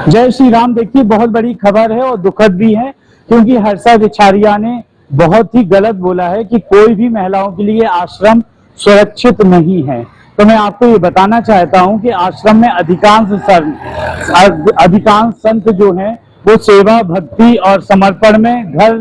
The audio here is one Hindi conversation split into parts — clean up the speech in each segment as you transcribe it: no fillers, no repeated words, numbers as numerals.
जय श्री राम। देखिए, बहुत बड़ी खबर है और दुखद भी है, क्योंकि हर्षा रिछारिया ने बहुत ही गलत बोला है कि कोई भी महिलाओं के लिए आश्रम सुरक्षित नहीं है। तो मैं आपको ये बताना चाहता हूं कि आश्रम में अधिकांश संत जो हैं वो सेवा, भक्ति और समर्पण में घर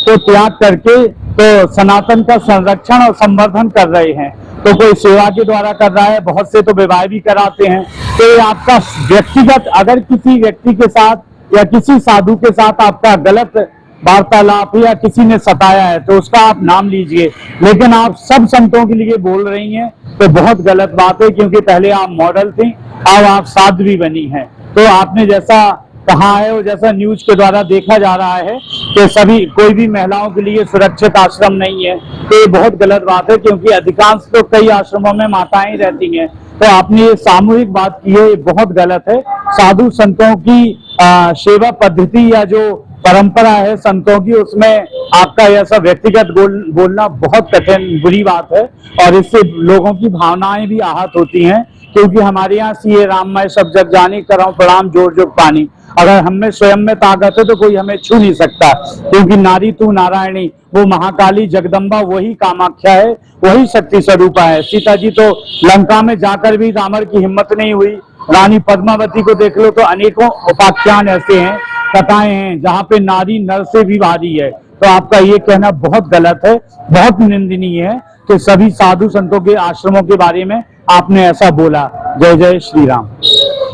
को त्याग करके तो सनातन का संरक्षण और संवर्धन कर रहे हैं। तो कोई सेवा के द्वारा कर रहा है, बहुत से तो विवाह भी कराते हैं। तो ये आपका व्यक्तिगत, अगर किसी व्यक्ति के साथ या किसी साधु के साथ आपका गलत वार्तालाप या किसी ने सताया है तो उसका आप नाम लीजिए, लेकिन आप सब संतों के लिए बोल रही हैं तो बहुत गलत बात है, क्योंकि पहले आप मॉडल थी, अब आप साध्वी बनी हैं। तो आपने जैसा कहा है और जैसा न्यूज के द्वारा देखा जा रहा है कि सभी कोई भी महिलाओं के लिए सुरक्षित आश्रम नहीं है, तो ये बहुत गलत बात है, क्योंकि अधिकांश तो कई आश्रमों में माताएं रहती हैं। तो आपने ये सामूहिक बात की है, ये बहुत गलत है। साधु संतों की सेवा पद्धति या जो परंपरा है संतों की, उसमें आपका ऐसा व्यक्तिगत बोलना बहुत कठिन, बुरी बात है, और इससे लोगों की भावनाएं भी आहत होती हैं। क्योंकि हमारे यहाँ सीए राममय सब जग जानी, कराऊं प्रणाम जोर जोग पानी। अगर हम में स्वयं में ताकत है तो कोई हमें छू नहीं सकता, क्योंकि नारी तू नारायणी, वो महाकाली जगदम्बा वही कामाख्या है, वही शक्ति स्वरूपा है। सीता जी तो लंका में जाकर भी रावण की हिम्मत नहीं हुई। रानी पद्मावती को देख लो, तो अनेकों उपाख्यान ऐसे हैं, कथाएं हैं जहाँ पे नारी नर से भी भारी है। तो आपका ये कहना बहुत गलत है, बहुत निंदनीय है कि सभी साधु संतों के आश्रमों के बारे में आपने ऐसा बोला। जय जय श्री राम।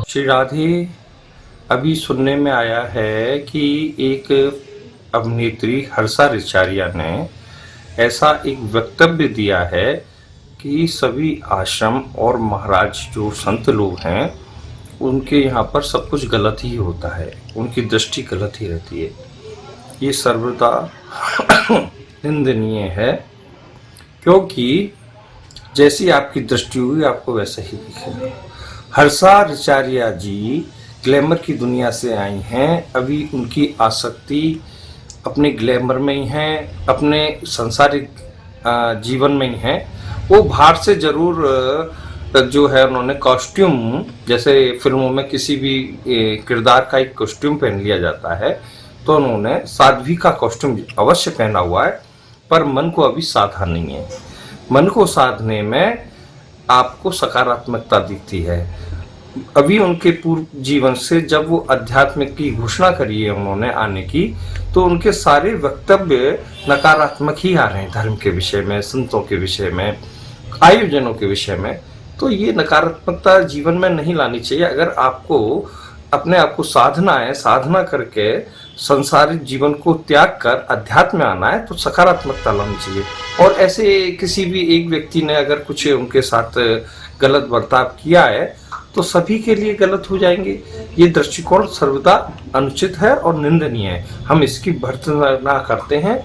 श्री राधे। अभी सुनने में आया है कि एक अभिनेत्री हर्षा रिछारिया ने ऐसा एक वक्तव्य दिया है कि सभी आश्रम और महाराज जो संत लोग हैं उनके यहाँ पर सब कुछ गलत ही होता है, उनकी दृष्टि गलत ही रहती है। ये सर्वदा निंदनीय है, क्योंकि जैसी आपकी दृष्टि हुई आपको वैसा ही दिखेगा। हर्षा रिछारिया जी ग्लैमर की दुनिया से आई हैं। अभी उनकी आसक्ति अपने ग्लैमर में ही है, अपने सांसारिक जीवन में ही है। वो बाहर से जरूर जो है उन्होंने कॉस्ट्यूम, जैसे फिल्मों में किसी भी किरदार का एक कॉस्ट्यूम पहन लिया जाता है, तो उन्होंने साध्वी का कॉस्ट्यूम अवश्य पहना हुआ है, पर मन को अभी साधा नहीं है। मन को साधने में आपको सकारात्मकता दिखती है। अभी उनके पूर्व जीवन से जब वो अध्यात्म की घोषणा करी है उन्होंने आने की, तो उनके सारे वक्तव्य नकारात्मक ही आ रहे हैं, धर्म के विषय में, संतों के विषय में, आयोजनों के विषय में। तो ये नकारात्मकता जीवन में नहीं लानी चाहिए। अगर आपको अपने आप को साधना है, साधना करके संसारिक जीवन को त्याग कर अध्यात्म में आना है, तो सकारात्मकता लानी चाहिए। और ऐसे किसी भी एक व्यक्ति ने अगर कुछ उनके साथ गलत बर्ताव किया है तो सभी के लिए गलत हो जाएंगे। ये दृष्टिकोण सर्वदा अनुचित है और निंदनीय है। हम इसकी भर्त्सना करते हैं,